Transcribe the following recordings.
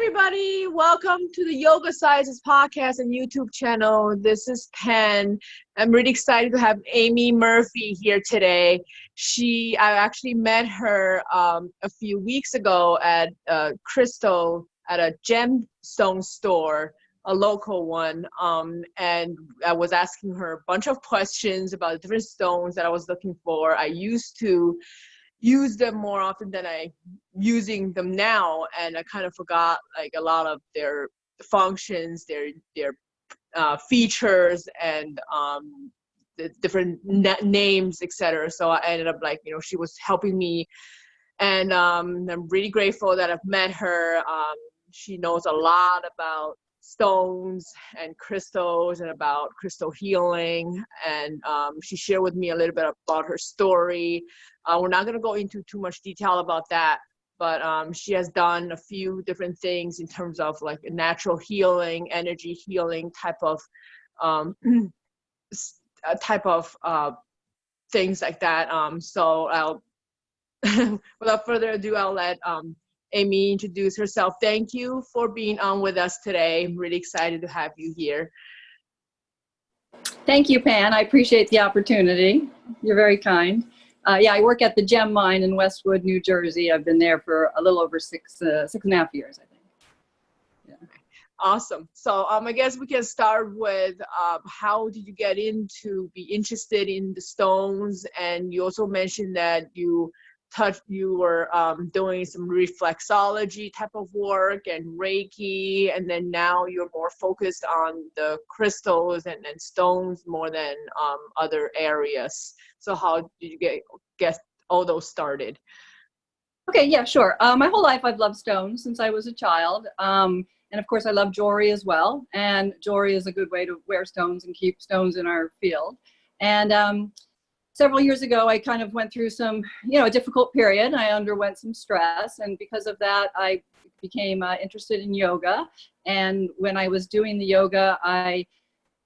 everybody. Welcome to the Yogacises Podcast and YouTube channel. This is Pen. I'm really excited to have Amy Murphy here today. I actually met her a few weeks ago at Crystal at a Gemstone store, a local one. And I was asking her a bunch of questions about different stones that I was looking for. I used to use them more often than I using them now, and I kind of forgot like a lot of their functions, their features, and the different names, etc. So I ended up she was helping me, and I'm really grateful that I've met her. She knows a lot about stones and crystals and about crystal healing, and she shared with me a little bit about her story. We're not going to go into too much detail about that, but she has done a few different things in terms of like natural healing, energy healing type of things like that. So I'll without further ado, I'll let Amy introduce herself. Thank you for being on with us today. I'm really excited to have you here. Thank you, Pan. I appreciate the opportunity. You're very kind. I work at the Gem Mine in Westwood, New Jersey. I've been there for a little over six and a half years, I think. Yeah. Awesome. So I guess we can start with how did you get into be interested in the stones? And you also mentioned that you were doing some reflexology type of work and Reiki, and then now you're more focused on the crystals and stones more than other areas. So how did you get all those started? Okay, yeah, sure. My whole life I've loved stones since I was a child. And of course I love jewelry as well. And jewelry is a good way to wear stones and keep stones in our field. And several years ago, I kind of went through some, a difficult period. I underwent some stress, and because of that, I became interested in yoga. And when I was doing the yoga, I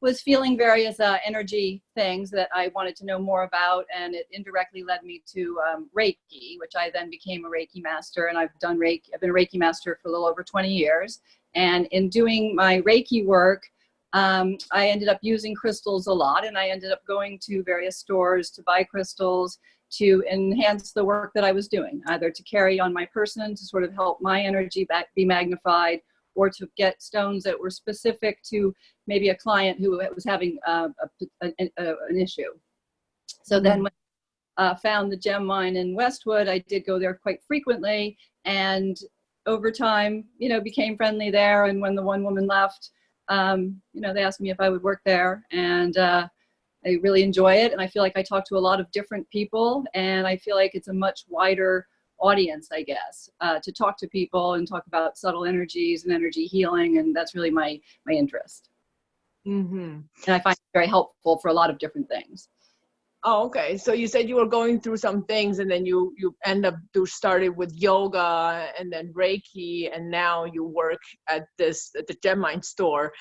was feeling various energy things that I wanted to know more about, and it indirectly led me to Reiki, which I then became a Reiki master, and I've been a Reiki master for a little over 20 years. And in doing my Reiki work, I ended up using crystals a lot, and I ended up going to various stores to buy crystals to enhance the work that I was doing, either to carry on my person to sort of help my energy be magnified, or to get stones that were specific to maybe a client who was having an issue. So then when I found the Gem Mine in Westwood, I did go there quite frequently, and over time, became friendly there. And when the one woman left, they asked me if I would work there, and I really enjoy it. And I feel like I talk to a lot of different people, and I feel like it's a much wider audience, I guess, to talk to people and talk about subtle energies and energy healing. And that's really my interest. Mm-hmm. And I find it very helpful for a lot of different things. Oh, okay. So you said you were going through some things, and then you end up started with yoga and then Reiki, and now you work at the Gem Mine store.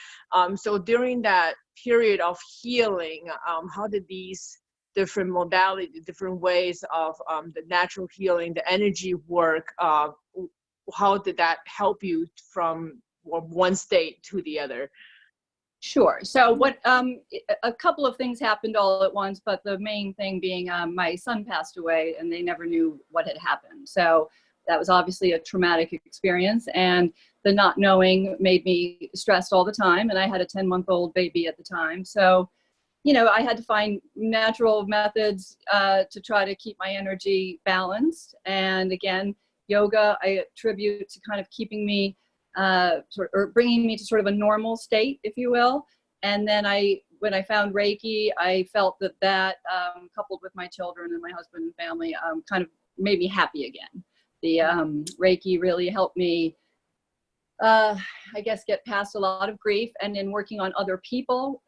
So during that period of healing, how did these different modalities, different ways of the natural healing, the energy work, how did that help you from one state to the other? Sure. So a couple of things happened all at once, but the main thing being my son passed away, and they never knew what had happened. So that was obviously a traumatic experience, and the not knowing made me stressed all the time. And I had a 10-month-old baby at the time. So, I had to find natural methods to try to keep my energy balanced. And again, yoga, I attribute to kind of keeping me or bringing me to sort of a normal state, if you will. And then when I found Reiki, I felt that coupled with my children and my husband and family, kind of made me happy again. The Reiki really helped me, I guess, get past a lot of grief. And in working on other people,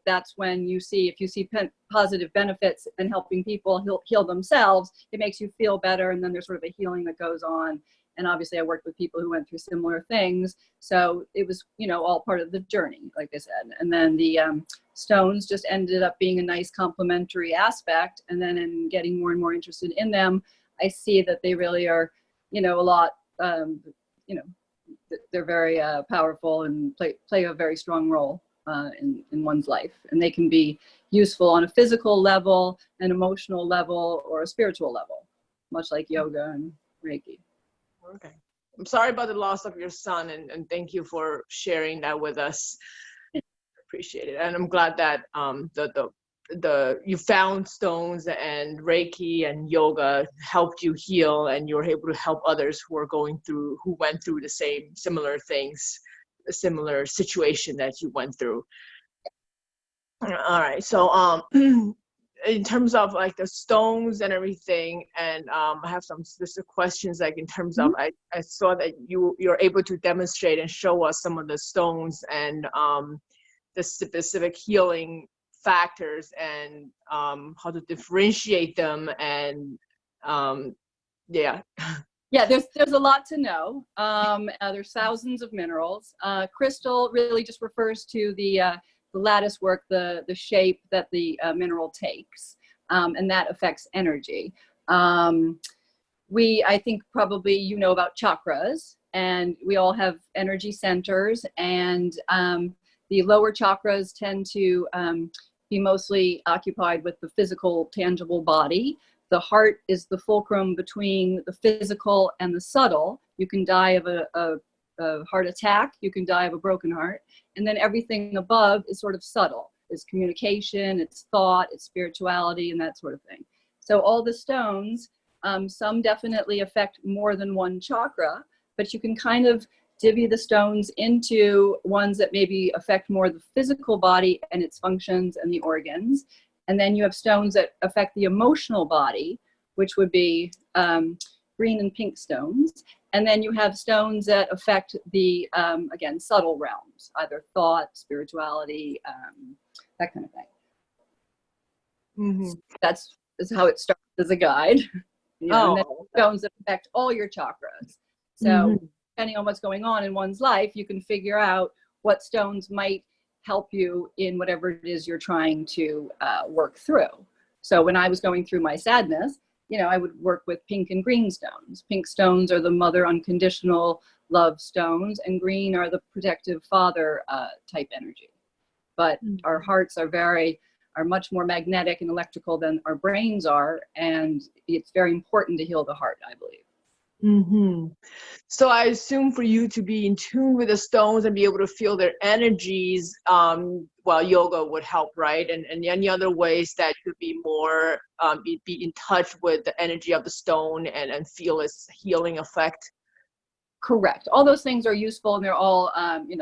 that's when if you see positive benefits in helping people heal themselves, it makes you feel better. And then there's sort of a healing that goes on. And obviously I worked with people who went through similar things. So it was, all part of the journey, like I said. And then the stones just ended up being a nice complementary aspect. And then in getting more and more interested in them, I see that they really are, a lot, they're very powerful and play a very strong role in one's life. And they can be useful on a physical level, an emotional level, or a spiritual level, much like yoga and Reiki. Okay. I'm sorry about the loss of your son, and thank you for sharing that with us. Appreciate it. And I'm glad that you found stones and Reiki and yoga helped you heal, and you were able to help others who went through the same similar things, a similar situation that you went through. All right. So in terms of like the stones and everything, and I have some specific questions, like in terms of I saw that you're able to demonstrate and show us some of the stones and the specific healing factors and how to differentiate them, and yeah. Yeah, there's a lot to know. There's thousands of minerals. Crystal really just refers to the lattice work, the shape that the mineral takes, and that affects energy. I think probably you know about chakras, and we all have energy centers, and the lower chakras tend to be mostly occupied with the physical, tangible body. The heart is the fulcrum between the physical and the subtle. You can die of a heart attack, you can die of a broken heart, and then everything above is sort of subtle. It's communication, it's thought, it's spirituality, and that sort of thing. So all the stones, some definitely affect more than one chakra, but you can kind of divvy the stones into ones that maybe affect more the physical body and its functions and the organs. And then you have stones that affect the emotional body, which would be green and pink stones. And then you have stones that affect the, again, subtle realms, either thought, spirituality, that kind of thing. Mm-hmm. That's how it starts as a guide. And then stones that affect all your chakras. So depending on what's going on in one's life, you can figure out what stones might help you in whatever it is you're trying to work through. So when I was going through my sadness, I would work with pink and green stones. Pink stones are the mother unconditional love stones, and green are the protective father type energy. But our hearts are much more magnetic and electrical than our brains are, and it's very important to heal the heart, I believe. Mm-hmm. So I assume for you to be in tune with the stones and be able to feel their energies, yoga would help, right? And any other ways that you could be more, be in touch with the energy of the stone and feel its healing effect? Correct. All those things are useful, and they're all,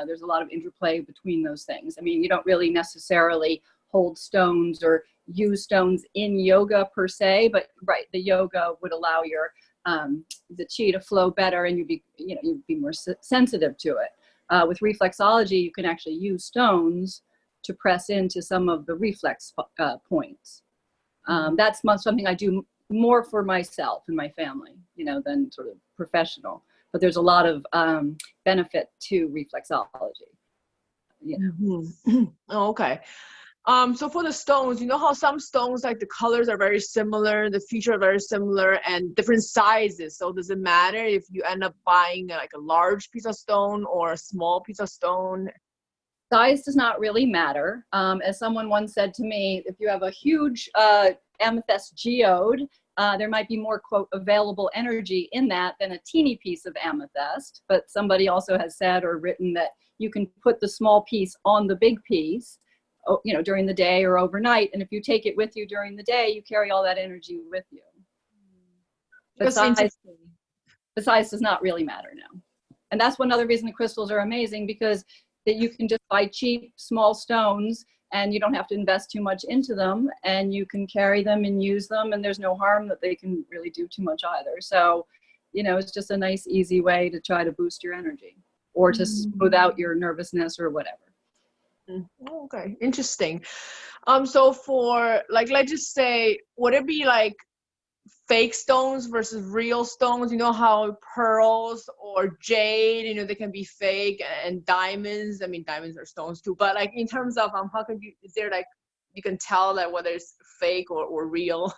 there's a lot of interplay between those things. I mean, you don't really necessarily hold stones or use stones in yoga per se, but right, the yoga would allow your the chi to flow better, and you'd be more sensitive to it. With reflexology, you can actually use stones to press into some of the reflex points. That's something I do more for myself and my family, than sort of professional. But there's a lot of benefit to reflexology. Oh, okay. So for the stones, you know how some stones, like the colors are very similar, the features are very similar, and different sizes. So does it matter if you end up buying like a large piece of stone or a small piece of stone? Size does not really matter. As someone once said to me, if you have a huge amethyst geode, there might be more, quote, available energy in that than a teeny piece of amethyst. But somebody also has said or written that you can put the small piece on the big piece, during the day or overnight. And if you take it with you during the day, you carry all that energy with you. But size does not really matter now. And that's one other reason the crystals are amazing, because that you can just buy cheap, small stones, and you don't have to invest too much into them, and you can carry them and use them, and there's no harm that they can really do too much either. So, it's just a nice, easy way to try to boost your energy or to smooth out your nervousness or whatever. Okay, interesting. So for let's just say, would it be like fake stones versus real stones? You know how pearls or jade, they can be fake, and diamonds. I mean, diamonds are stones too. But like in terms of how can you? Is there you can tell that whether it's fake or real?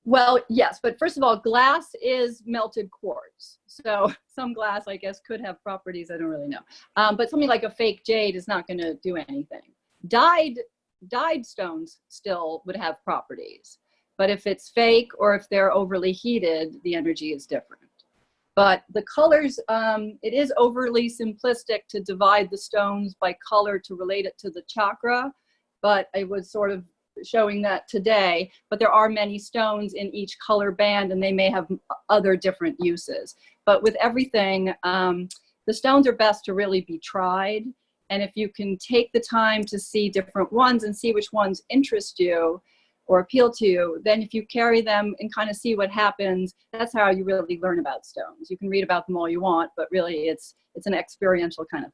Well, yes, but first of all, glass is melted quartz. So some glass, I guess, could have properties. I don't really know. But something like a fake jade is not going to do anything. Dyed stones still would have properties. But if it's fake or if they're overly heated, the energy is different. But the colors, it is overly simplistic to divide the stones by color to relate it to the chakra. But I was sort of showing that today. But there are many stones in each color band, and they may have other different uses. But with everything, the stones are best to really be tried. And if you can take the time to see different ones and see which ones interest you or appeal to you, then if you carry them and kind of see what happens, that's how you really learn about stones. You can read about them all you want, but really it's an experiential kind of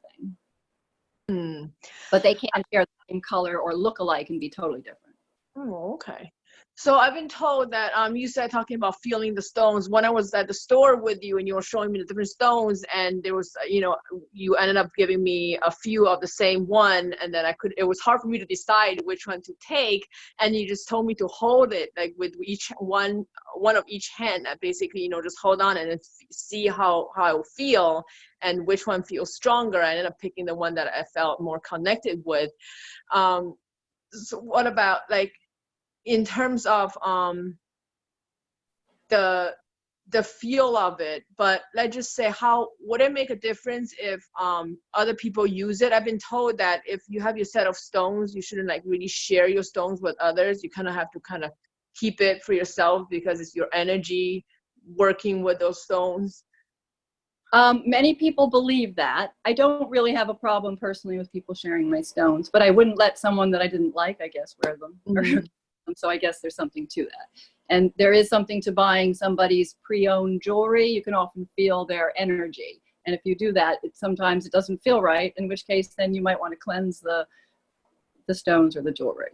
thing. But they can share the same color or look alike and be totally different. Oh, okay. So I've been told that you said talking about feeling the stones. When I was at the store with you and you were showing me the different stones, and there was, you ended up giving me a few of the same one, and then it was hard for me to decide which one to take, and you just told me to hold it like with each one of each hand, that basically, just hold on and see how I will feel and which one feels stronger. I ended up picking the one that I felt more connected with. So what about in terms of the feel of it, but let's just say, how would it make a difference if other people use it? I've been told that if you have your set of stones, you shouldn't really share your stones with others. You kind of have to keep it for yourself because it's your energy working with those stones. Many people believe that. I don't really have a problem personally with people sharing my stones, but I wouldn't let someone that I didn't like, I guess, wear them. Mm-hmm. So I guess there's something to that. And there is something to buying somebody's pre-owned jewelry. You can often feel their energy. And if you do that, sometimes it doesn't feel right, in which case then you might want to cleanse the stones or the jewelry.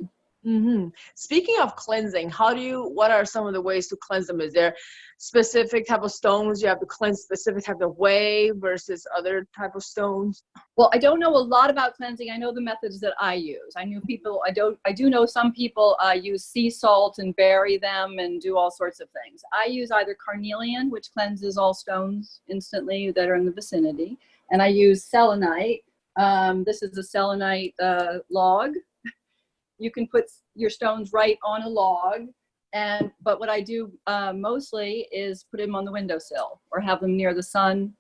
Mm-hmm. Speaking of cleansing, what are some of the ways to cleanse them? Is there specific type of stones you have to cleanse specific type of way versus other type of stones? Well, I don't know a lot about cleansing. I know the methods that I use. I do know some people use sea salt and bury them and do all sorts of things. I use either carnelian, which cleanses all stones instantly that are in the vicinity, and I use selenite. This is a selenite log. You can put your stones right on a log, but what I do mostly is put them on the windowsill or have them near the sun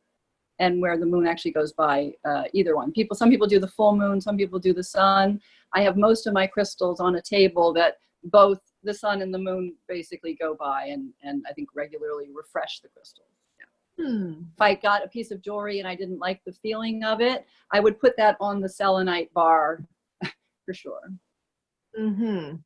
and where the moon actually goes by, either one. Some people do the full moon, some people do the sun. I have most of my crystals on a table that both the sun and the moon basically go by, and I think regularly refresh the crystals. Yeah. If I got a piece of jewelry and I didn't like the feeling of it, I would put that on the selenite bar for sure. Mm-hmm.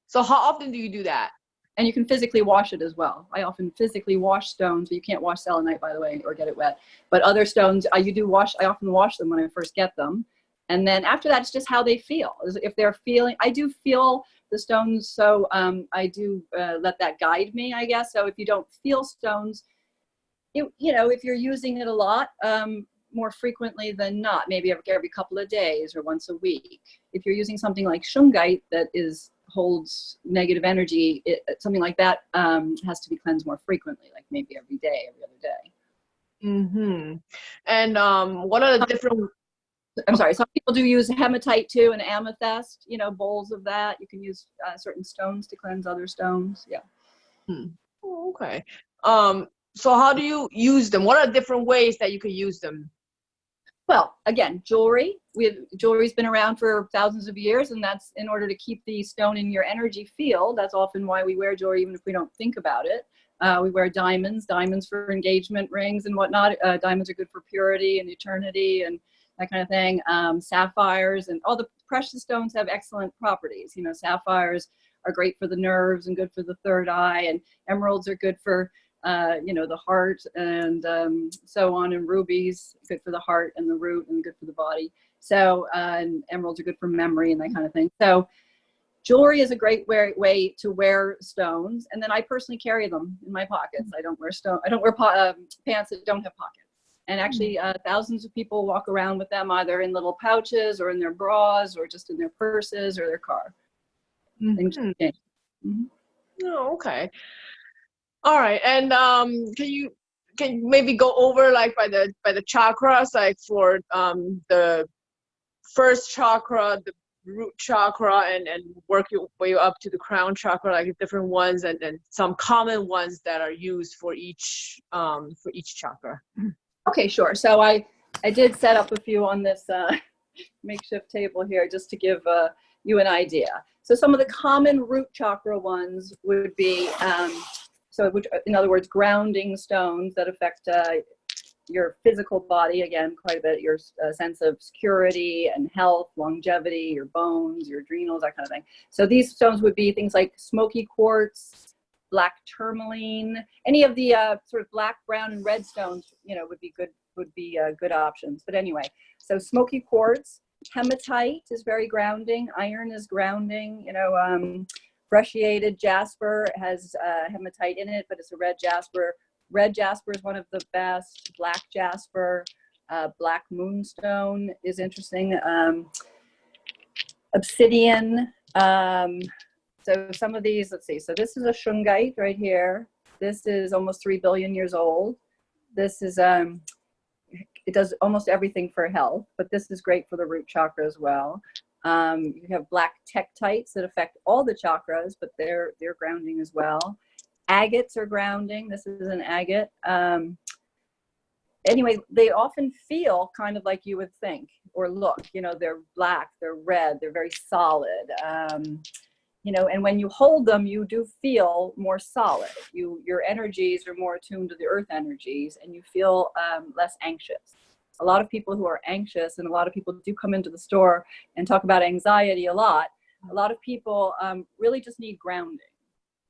So how often do you do that? And you can physically wash it as well. I often physically wash stones. You can't wash selenite, by the way, or get it wet. But other stones, I often wash them when I first get them. And then after that, it's just how they feel. If they're feeling, I do feel the stones, so I do let that guide me, I guess. So if you don't feel stones, if you're using it a lot, more frequently than not, maybe every couple of days or once a week. If you're using something like shungite that holds negative energy, something like that has to be cleansed more frequently, like maybe every day, every other day. Mm-hmm. And what are the different... I'm sorry, some people do use hematite too, and amethyst, bowls of that. You can use certain stones to cleanse other stones. Yeah. Oh, okay. So how do you use them? What are different ways that you could use them? Well, again, jewelry's been around for thousands of years, and that's in order to keep the stone in your energy field. That's often why we wear jewelry, even if we don't think about it. We wear diamonds for engagement rings and whatnot. Diamonds are good for purity and eternity and that kind of thing. Sapphires and all the precious stones have excellent properties. Sapphires are great for the nerves and good for the third eye, and emeralds are good for the heart and so on, and rubies good for the heart and the root and good for the body. So and emeralds are good for memory and that kind of thing. So jewelry is a great way to wear stones, and then I personally carry them in my pockets. I don't wear pants that don't have pockets. And actually, thousands of people walk around with them either in little pouches or in their bras or just in their purses or their car. Mm-hmm. Oh, okay. All right, and can you maybe go over like by the chakras, like for the first chakra, the root chakra, and work your way up to the crown chakra, like different ones, and some common ones that are used for each chakra. Okay, sure. So I did set up a few on this makeshift table here just to give you an idea. So some of the common root chakra ones would be, in other words, grounding stones that affect your physical body, again, quite a bit, your sense of security and health, longevity, your bones, your adrenals, that kind of thing. So these stones would be things like smoky quartz, black tourmaline, any of the sort of black, brown, and red stones, would be good options. But anyway, so smoky quartz, hematite is very grounding. Iron is grounding. Brecciated jasper has hematite in it, but it's a red jasper. Red jasper is one of the best. Black jasper, black moonstone is interesting. Obsidian. So some of these, let's see. So this is a shungite right here. This is almost 3 billion years old. This is, it does almost everything for health, but this is great for the root chakra as well. You have black tektites that affect all the chakras, but they're grounding as well. Agates are grounding. This is an agate. Anyway, they often feel kind of like you would think or look. They're black, they're red, they're very solid. And when you hold them, you do feel more solid. Your energies are more attuned to the earth energies, and you feel less anxious. A lot of people who are anxious, and a lot of people do come into the store and talk about anxiety a lot. A lot of people really just need grounding.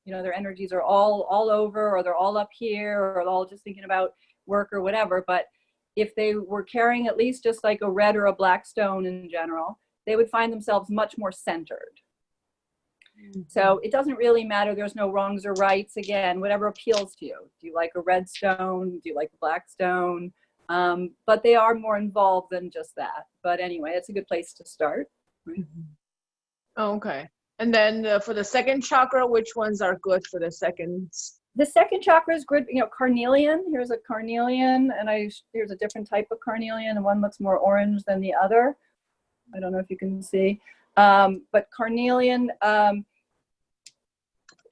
Their energies are all over, or they're all up here, or they're all just thinking about work or whatever. But if they were carrying at least just like a red or a black stone in general, they would find themselves much more centered. So it doesn't really matter. There's no wrongs or rights. Again, whatever appeals to you. Do you like a red stone? Do you like a black stone? But they are more involved than just that. But anyway, it's a good place to start. Right? Okay. And then for the second chakra, which ones are good for the second? The second chakra is good. Carnelian. Here's a carnelian, and here's a different type of carnelian, and one looks more orange than the other. I don't know if you can see. But carnelian,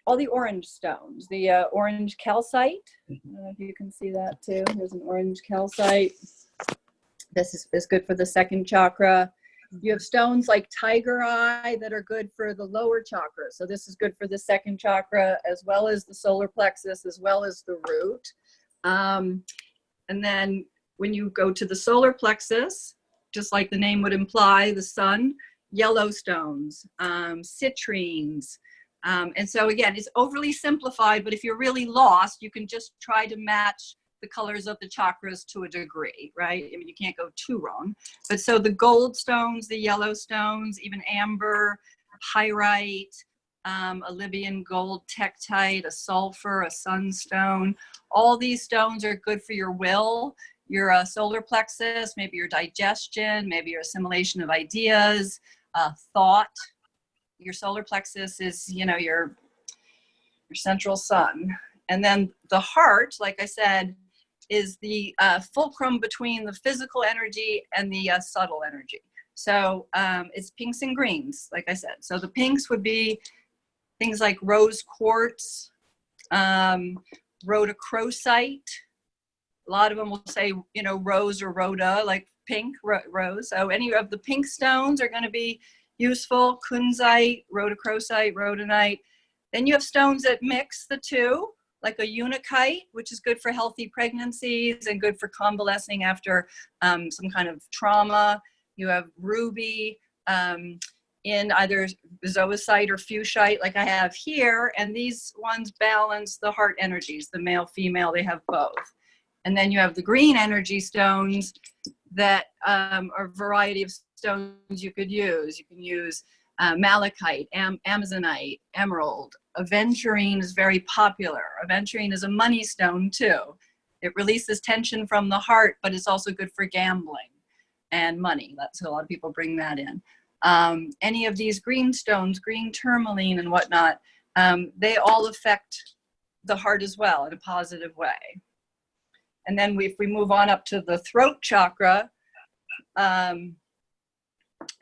all the orange stones, the orange calcite. I don't know if you can see that too. Here's an orange calcite. This is good for the second chakra. You have stones like tiger eye that are good for the lower chakra. So this is good for the second chakra, as well as the solar plexus, as well as the root. And then when you go to the solar plexus, just like the name would imply, the sun, yellow stones, citrines. And so again, it's overly simplified, but if you're really lost, you can just try to match the colors of the chakras to a degree, right? I mean, you can't go too wrong. But so the gold stones, the yellow stones, even amber, pyrite, a Libyan gold tektite, a sulfur, a sunstone, all these stones are good for your will, your solar plexus, maybe your digestion, maybe your assimilation of ideas, thought. Your solar plexus is, your central sun. And then the heart, like I said, is the fulcrum between the physical energy and the subtle energy. So it's pinks and greens, like I said. So the pinks would be things like rose quartz, rhodochrosite. A lot of them will say, rose or rhoda, like pink, rose. So any of the pink stones are going to be useful. Kunzite, rhodochrosite, rhodonite. Then you have stones that mix the two, like a unakite, which is good for healthy pregnancies and good for convalescing after some kind of trauma. You have ruby in either zoisite or fuchsite, like I have here. And these ones balance the heart energies, the male, female, they have both. And then you have the green energy stones that are a variety of stones you could use. You can use malachite, amazonite, emerald. Aventurine is very popular. Aventurine is a money stone too. It releases tension from the heart, but it's also good for gambling and money. So a lot of people bring that in. Any of these green stones, green tourmaline and whatnot, they all affect the heart as well in a positive way. And then if we move on up to the throat chakra, and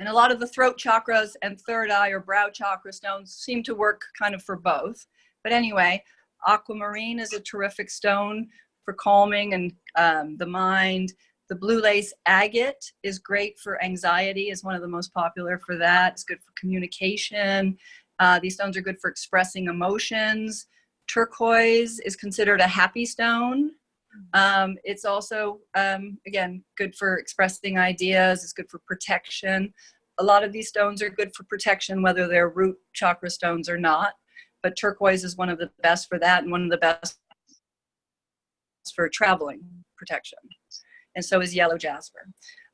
a lot of the throat chakras and third eye or brow chakra stones seem to work kind of for both. But anyway, aquamarine is a terrific stone for calming and the mind. The blue lace agate is great for anxiety, is one of the most popular for that. It's good for communication. These stones are good for expressing emotions. Turquoise is considered a happy stone. It's also, again, good for expressing ideas. It's good for protection. A lot of these stones are good for protection, whether they're root chakra stones or not. But turquoise is one of the best for that, and one of the best for traveling protection. And so is yellow jasper.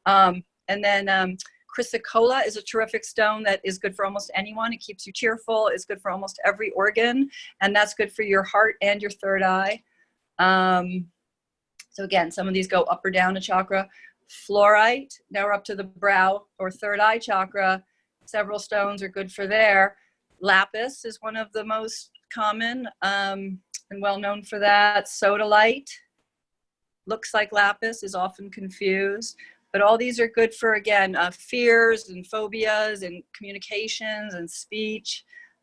And then chrysocolla is a terrific stone that is good for almost anyone. It keeps you cheerful. It's good for almost every organ. And that's good for your heart and your third eye. So again, some of these go up or down a chakra. Fluorite, now we're up to the brow or third eye chakra. Several stones are good for there. Lapis is one of the most common and well known for that. Sodalite looks like lapis, is often confused. But all these are good for, again, fears and phobias and communications and speech.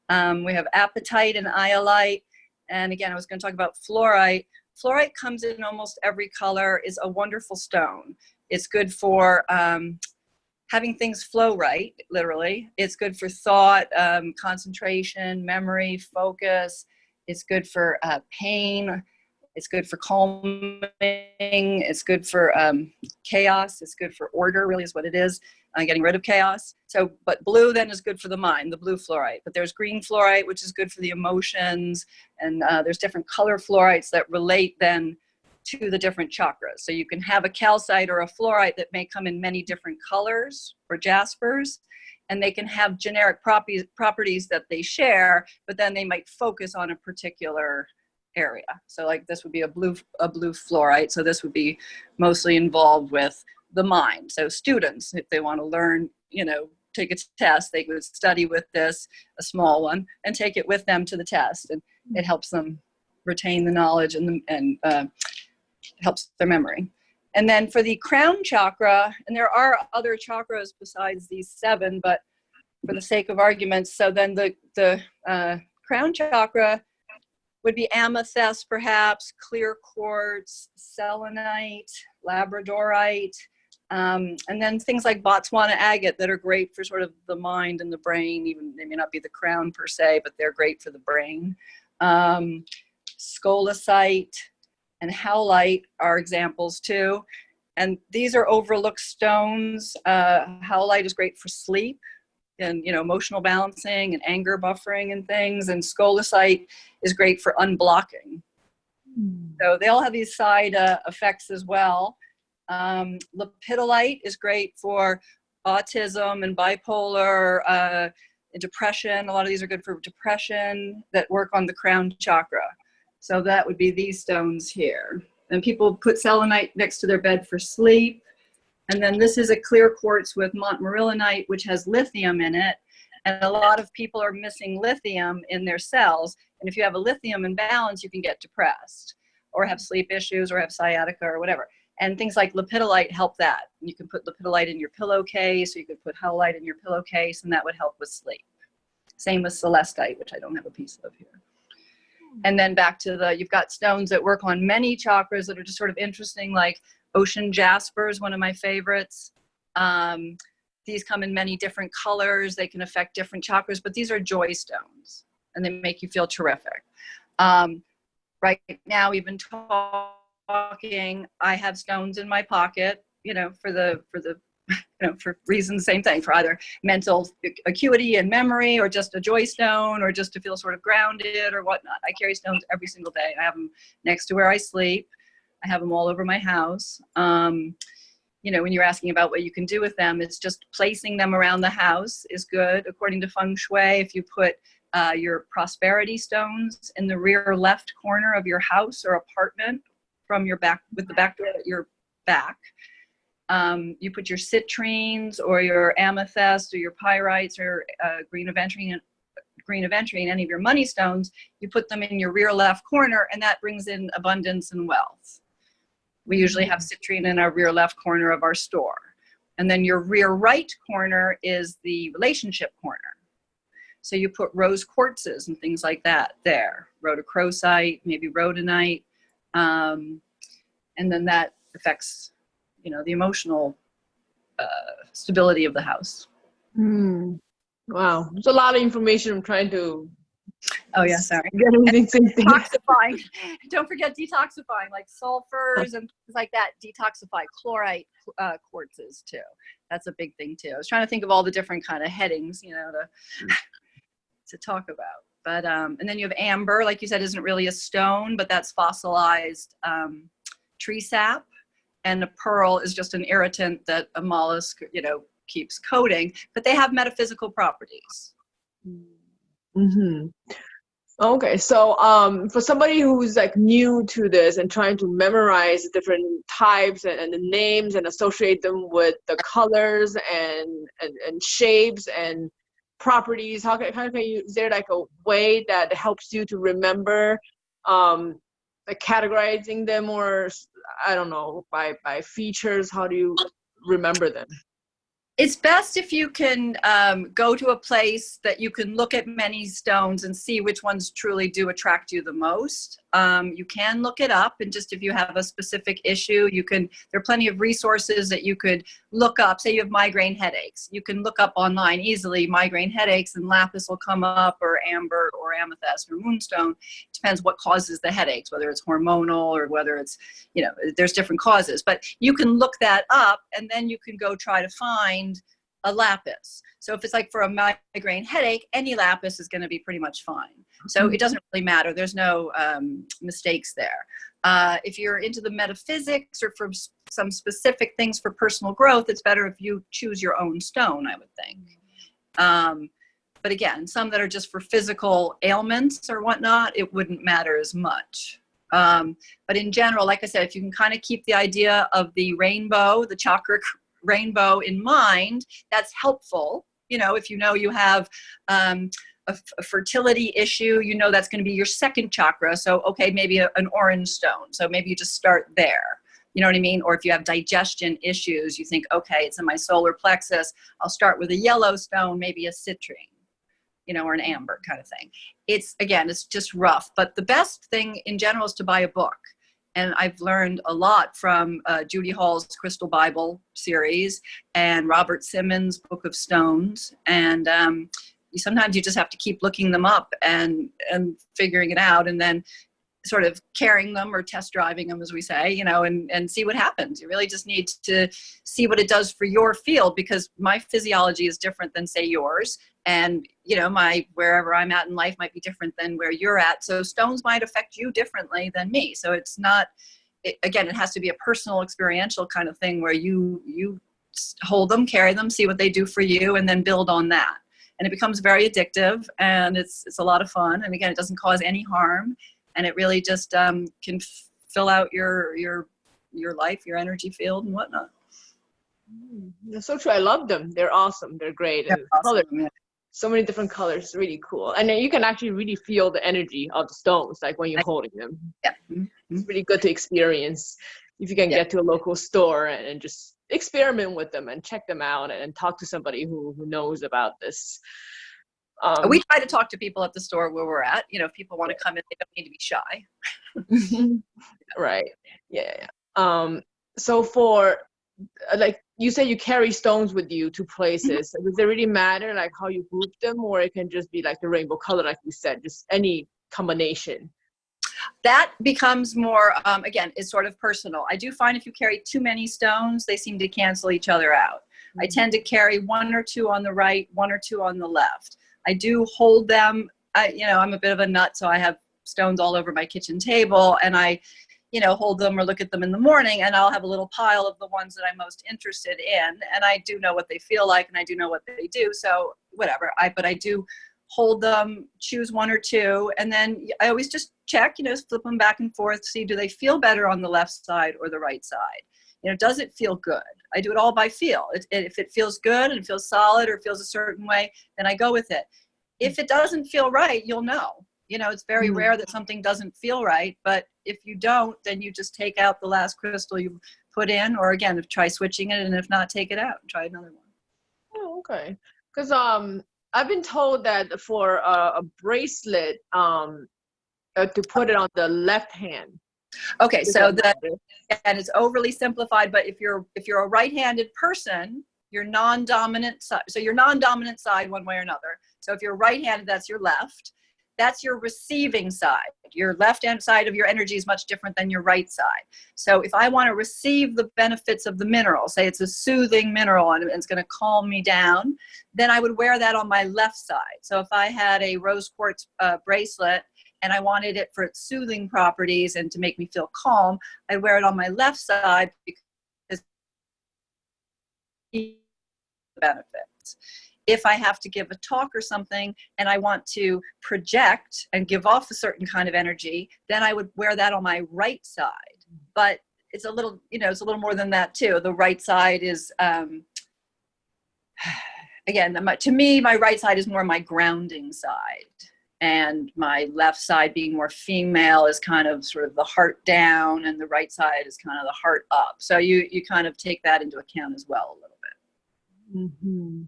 We have apatite and iolite. And again, I was going to talk about fluorite. Fluorite comes in almost every color, is a wonderful stone. It's good for having things flow right, literally. It's good for thought, concentration, memory, focus. It's good for pain. It's good for calming. It's good for chaos. It's good for order, really is what it is, getting rid of chaos. So, but blue then is good for the mind, the blue fluorite. But there's green fluorite, which is good for the emotions. And there's different color fluorites that relate then to the different chakras. So you can have a calcite or a fluorite that may come in many different colors or jaspers, and they can have generic properties that they share, but then they might focus on a particular area. So like this would be a blue fluorite. So this would be mostly involved with the mind. So students, if they want to learn, take a test, they would study with this, a small one, and take it with them to the test. And it helps them retain the knowledge and helps their memory. And then for the crown chakra, and there are other chakras besides these 7, but for the sake of arguments, so then the crown chakra would be amethyst, perhaps, clear quartz, selenite, labradorite, and then things like Botswana agate that are great for sort of the mind and the brain. Even they may not be the crown per se, but they're great for the brain. Scolasite and howlite are examples too. And these are overlooked stones. Howlite is great for sleep and emotional balancing and anger buffering and things. And scolasite is great for unblocking. So they all have these side effects as well. Lepidolite is great for autism and bipolar, and depression. A lot of these are good for depression that work on the crown chakra. So that would be these stones here. And people put selenite next to their bed for sleep. And then this is a clear quartz with montmorillonite, which has lithium in it. And a lot of people are missing lithium in their cells. And if you have a lithium imbalance, you can get depressed or have sleep issues or have sciatica or whatever. And things like lepidolite help that. You can put lepidolite in your pillowcase, or you could put howlite in your pillowcase, and that would help with sleep. Same with celestite, which I don't have a piece of here. And then back to you've got stones that work on many chakras that are just sort of interesting, like ocean jasper is one of my favorites. These come in many different colors. They can affect different chakras, but these are joy stones, and they make you feel terrific. Right now, even talking, I have stones in my pocket, for reasons, same thing, for either mental acuity and memory, or just a joy stone, or just to feel sort of grounded or whatnot. I carry stones every single day. I have them next to where I sleep. I have them all over my house. When you're asking about what you can do with them, it's just placing them around the house is good. According to feng shui, if you put your prosperity stones in the rear left corner of your house or apartment from your back, with the back door at your back, you put your citrines or your amethyst or your pyrites or green aventurine green of entry in any of your money stones, you put them in your rear left corner, and that brings in abundance and wealth. We usually have citrine in our rear left corner of our store. And then your rear right corner is the relationship corner. So you put rose quartzes and things like that there, rhodochrosite, maybe rhodonite, and then that affects, the emotional stability of the house. Wow, there's a lot of information. I'm trying to. Oh yeah, sorry. Detoxifying. Don't forget detoxifying, like sulfurs and things like that. Detoxify chlorite quartzes too. That's a big thing too. I was trying to think of all the different kind of headings, to talk about. But and then you have amber, like you said, isn't really a stone, but that's fossilized tree sap. And a pearl is just an irritant that a mollusk, keeps coating, but they have metaphysical properties. Mm-hmm. Okay, so for somebody who's like new to this and trying to memorize different types and the names and associate them with the colors and shapes and properties, how can you, is there like a way that helps you to remember like categorizing them, or I don't know, by features? How do you remember them? It's best if you can go to a place that you can look at many stones and see which ones truly do attract you the most. You can look it up, and just if you have a specific issue, there are plenty of resources that you could look up. Say you have migraine headaches. You can look up online easily migraine headaches, and lapis will come up, or amber or amethyst or moonstone. It depends what causes the headaches, whether it's hormonal or whether it's, there's different causes. But you can look that up, and then you can go try to find a lapis. So if it's like for a migraine headache, any lapis is going to be pretty much fine. So it doesn't really matter. There's no mistakes there. If you're into the metaphysics or for some specific things for personal growth, it's better if you choose your own stone, I would think. But again, some that are just for physical ailments or whatnot, it wouldn't matter as much. But in general, like I said, if you can kind of keep the idea of the rainbow, the chakra rainbow in mind, that's helpful. If you have a fertility issue, that's going to be your second chakra. So, okay, maybe an orange stone. So maybe you just start there. You know what I mean? Or if you have digestion issues, you think, okay, it's in my solar plexus. I'll start with a yellow stone, maybe a citrine, or an amber kind of thing. It's just rough. But the best thing in general is to buy a book. And I've learned a lot from Judy Hall's Crystal Bible series and Robert Simmons' Book of Stones. And sometimes you just have to keep looking them up and figuring it out, and then sort of carrying them or test driving them, as we say, and see what happens. You really just need to see what it does for your field, because my physiology is different than, say, yours. And, wherever I'm at in life might be different than where you're at. So stones might affect you differently than me. So it's not, it has to be a personal, experiential kind of thing where you hold them, carry them, see what they do for you, and then build on that. And it becomes very addictive, and it's a lot of fun. And again, it doesn't cause any harm. And it really just can fill out your life, your energy field and whatnot. That's so true. I love them. They're awesome. They're great. And awesome, yeah. So many different colors. Really cool. And then you can actually really feel the energy of the stones, like when you're holding them. Yeah. It's really good to experience if you can get to a local store and just experiment with them and check them out and talk to somebody who knows about this. We try to talk to people at the store where we're at. If people want to come in, they don't need to be shy. Right. Yeah. So for, like you said, you carry stones with you to places. Does it really matter like how you group them, or it can just be like the rainbow color, like you said, just any combination? That becomes more, again, is sort of personal. I do find if you carry too many stones, they seem to cancel each other out. I tend to carry one or two on the right, one or two on the left. I do hold them. I'm a bit of a nut, so I have stones all over my kitchen table, and I, hold them or look at them in the morning, and I'll have a little pile of the ones that I'm most interested in, and I do know what they feel like, and I do know what they do, so whatever. But I do hold them, choose one or two, and then I always just check, flip them back and forth, see do they feel better on the left side or the right side. Does it feel good? I do it all by feel. If it feels good and it feels solid or feels a certain way, then I go with it. if it doesn't feel right, you'll know. You know, it's very rare that something doesn't feel right, but if you don't, then you just take out the last crystal you put in, or again, try switching it, and if not, take it out and try another one. Oh, okay. Because I've been told that for a bracelet, to put it on the left hand. Okay, so and it's overly simplified, but if you're a right-handed person, your non-dominant side, so your non-dominant side one way or another. So if you're right-handed, that's your left. That's your receiving side. Your left-hand side of your energy is much different than your right side. So if I want to receive the benefits of the mineral, say it's a soothing mineral and it's going to calm me down, then I would wear that on my left side. So if I had a rose quartz bracelet and I wanted it for its soothing properties and to make me feel calm, I'd wear it on my left side because the benefits. If I have to give a talk or something and I want to project and give off a certain kind of energy, then I would wear that on my right side. But it's a little, it's a little more than that too. The right side is, again, to me, my right side is more my grounding side. And my left side, being more female, is kind of sort of the heart down, and the right side is kind of the heart up. So you kind of take that into account as well a little bit. Mm-hmm.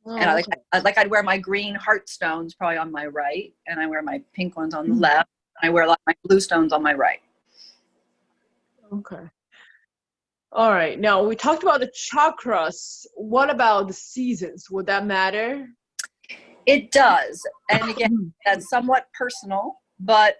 Oh, and I'd wear my green heart stones probably on my right, and I wear my pink ones on the left. And I wear a lot of my blue stones on my right. Okay. All right. Now, we talked about the chakras. What about the seasons? Would that matter? It does. And again, that's somewhat personal, but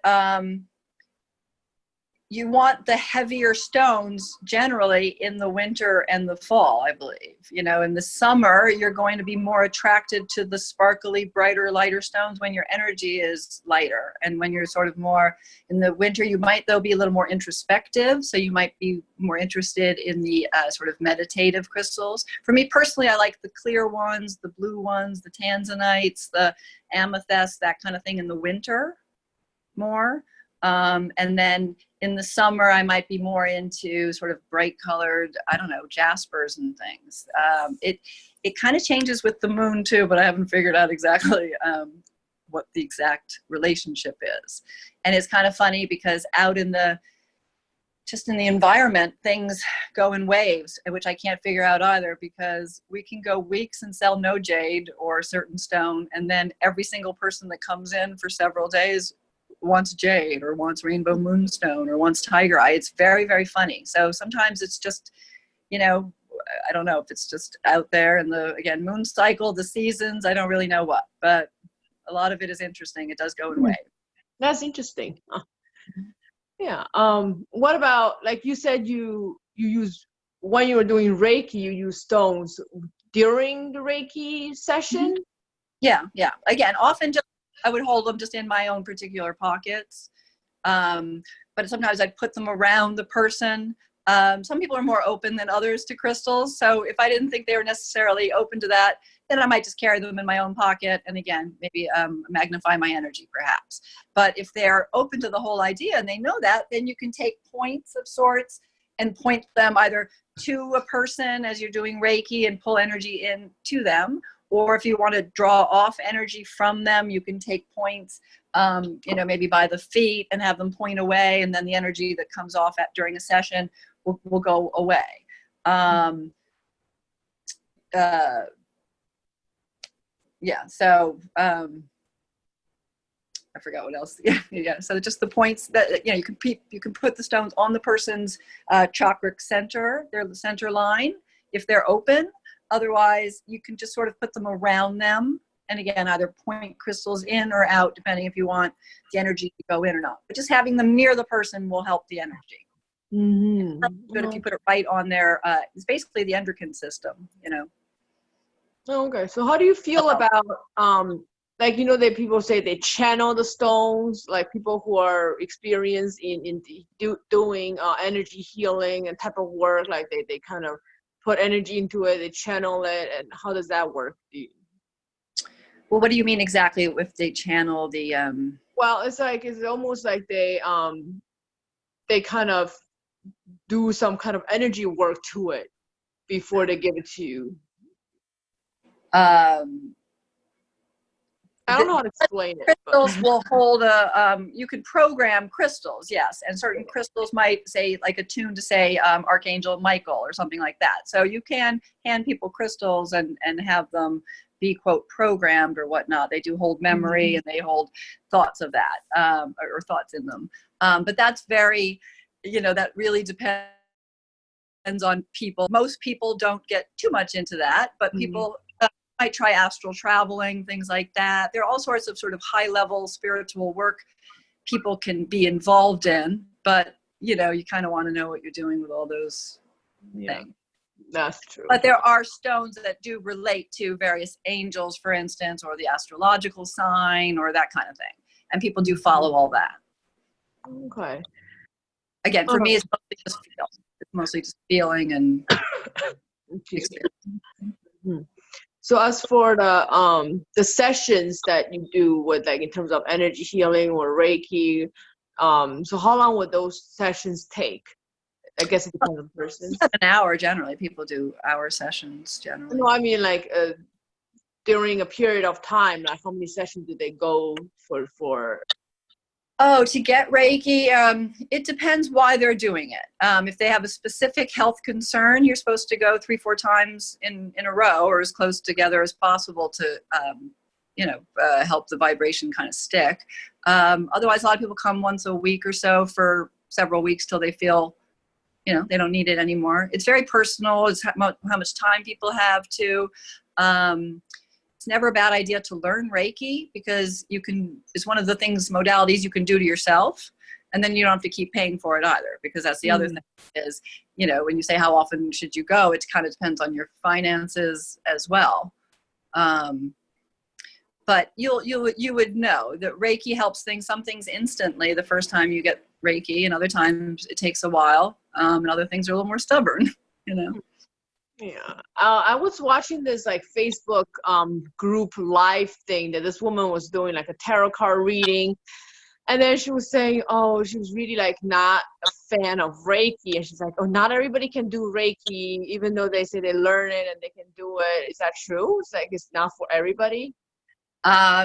you want the heavier stones generally in the winter and the fall, I believe. In the summer, you're going to be more attracted to the sparkly, brighter, lighter stones when your energy is lighter. And when you're sort of more in the winter, you might, though, be a little more introspective. So you might be more interested in the sort of meditative crystals. For me personally, I like the clear ones, the blue ones, the tanzanites, the amethyst, that kind of thing in the winter more. And then in the summer, I might be more into sort of bright colored, jaspers and things. It kind of changes with the moon too, but I haven't figured out exactly what the exact relationship is. And it's kind of funny because out in the environment, things go in waves, which I can't figure out either, because we can go weeks and sell no jade or a certain stone, and then every single person that comes in for several days wants jade or wants rainbow moonstone or wants tiger eye. It's very, very funny. So sometimes it's just, I don't know if it's just out there in the, again, moon cycle, the seasons, I don't really know what, but a lot of it is interesting. It does go in waves. That's interesting. Yeah. What about, like you said, you use, when you were doing Reiki, you use stones during the Reiki session? Yeah. Again, often I would hold them just in my own particular pockets. But sometimes I'd put them around the person. Some people are more open than others to crystals. So if I didn't think they were necessarily open to that, then I might just carry them in my own pocket. And again, maybe magnify my energy perhaps. But if they're open to the whole idea and they know that, then you can take points of sorts and point them either to a person as you're doing Reiki and pull energy in to them. Or if you want to draw off energy from them, you can take points, maybe by the feet and have them point away. And then the energy that comes off during a session will go away. So I forgot what else. Yeah. So just the points that, you can put the stones on the person's chakra center, their center line, if they're open. Otherwise, you can just sort of put them around them. And again, either point crystals in or out, depending if you want the energy to go in or not. But just having them near the person will help the energy. Mm-hmm. But if you put it right on their, it's basically the endocrine system, Okay. So how do you feel about, that people say they channel the stones, like people who are experienced in doing energy healing and type of work, like they kind of put energy into it, they channel it, and how does that work? Well, what do you mean exactly if they channel the? Well, it's almost like they kind of do some kind of energy work to it before they give it to you. I don't know how to explain it. Crystals will hold you can program crystals, yes. And certain crystals might say, like attune to say Archangel Michael or something like that. So you can hand people crystals and have them be, quote, programmed or whatnot. They do hold memory and they hold thoughts of that or thoughts in them. But that's very, that really depends on people. Most people don't get too much into that, but people might try astral traveling, things like that. There are all sorts of sort of high-level spiritual work people can be involved in, but you kind of want to know what you're doing with all those things. That's true. But there are stones that do relate to various angels, for instance, or the astrological sign or that kind of thing. And people do follow all that. Okay. Again, for me, it's mostly just feel. It's mostly just feeling and experience. So as for the sessions that you do with, like, in terms of energy healing or Reiki, so how long would those sessions take? I guess it depends on the person. An hour generally. People do hour sessions generally. No, I mean, like, during a period of time, like how many sessions do they go for? Oh, to get Reiki, it depends why they're doing it. If they have a specific health concern, you're supposed to go 3-4 times in a row or as close together as possible to, help the vibration kind of stick. Otherwise, a lot of people come once a week or so for several weeks till they feel, they don't need it anymore. It's very personal. It's how much time people have to. It's never a bad idea to learn Reiki because it's one of the modalities you can do to yourself. And then you don't have to keep paying for it either, because that's the other thing is, when you say how often should you go, it kind of depends on your finances as well. But you would know that Reiki helps some things instantly the first time you get Reiki, and other times it takes a while, and other things are a little more stubborn, Yeah, I was watching this like Facebook group live thing that this woman was doing, like a tarot card reading, and then she was saying, oh, she was really like not a fan of Reiki, and she's like, oh, not everybody can do Reiki, even though they say they learn it and they can do it. Is that true? It's like it's not for everybody.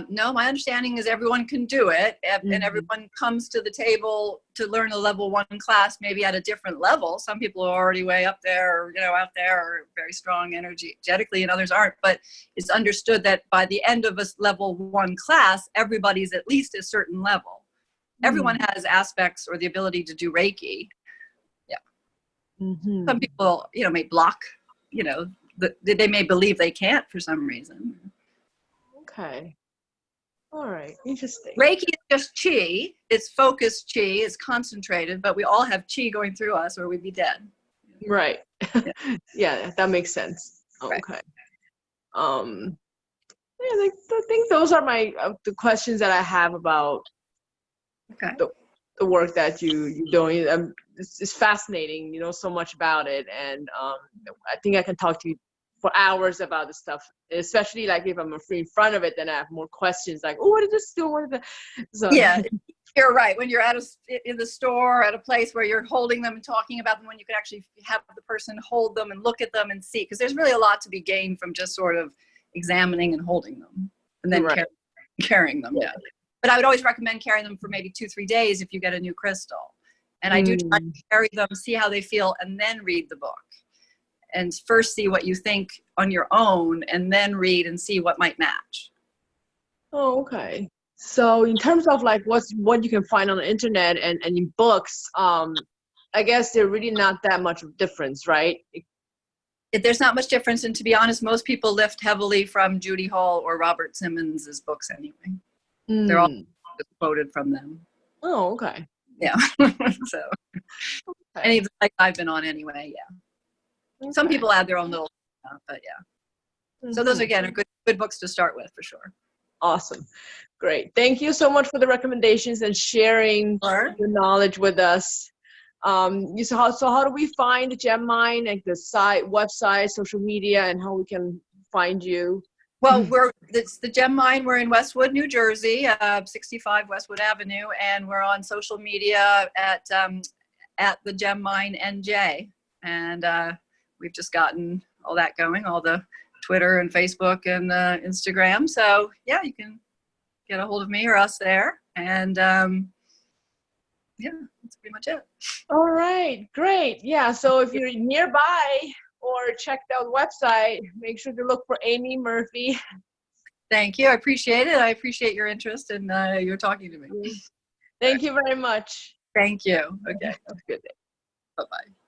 No, my understanding is everyone can do it, and everyone comes to the table to learn a level 1 class, maybe at a different level. Some people are already way up there, or, out there, or very strong energetically, and others aren't. But it's understood that by the end of a level 1 class, everybody's at least a certain level. Everyone has aspects or the ability to do Reiki. Yeah. Some people, may block, they may believe they can't for some reason. Okay. All right. Interesting. Reiki is just chi. It's focused chi. It's concentrated, but we all have chi going through us or we'd be dead. Right. Yeah, that makes sense. Right. Okay. Yeah, I think those are the questions that I have about the work that you're doing. It's fascinating, so much about it, and I think I can talk to you for hours about this stuff, especially like if I'm in front of it, then I have more questions like, oh, what did this do? What did so yeah, you're right. When you're in the store, at a place where you're holding them and talking about them, when you could actually have the person hold them and look at them and see, because there's really a lot to be gained from just sort of examining and holding them and then carrying them. Yeah. But I would always recommend carrying them for maybe 2-3 days if you get a new crystal. And I do try to carry them, see how they feel, and then read the book. And first see what you think on your own, and then read and see what might match. Oh, okay. So in terms of like what you can find on the internet and in books, I guess they're really not that much of a difference, right? There's not much difference, and to be honest, most people lift heavily from Judy Hall or Robert Simmons's books anyway. They're all quoted from them. Oh, okay. Yeah. So any like I've been on anyway, yeah. Okay. Some people add their own little, but yeah. So those again are good books to start with for sure. Awesome, great. Thank you so much for the recommendations and sharing your knowledge with us. So how do we find GemMind, like the website, social media, and how we can find you? Well, it's the GemMind. We're in Westwood, New Jersey, 65 Westwood Avenue, and we're on social media at the GemMind NJ, and we've just gotten all that going, all the Twitter and Facebook and Instagram. So yeah, you can get a hold of me or us there. And yeah, that's pretty much it. All right, great. Yeah, so if you're nearby or check out the website, make sure to look for Amy Murphy. Thank you. I appreciate it. I appreciate your interest and you're talking to me. Thank you very much. Thank you. Okay. Have a good day. Bye-bye.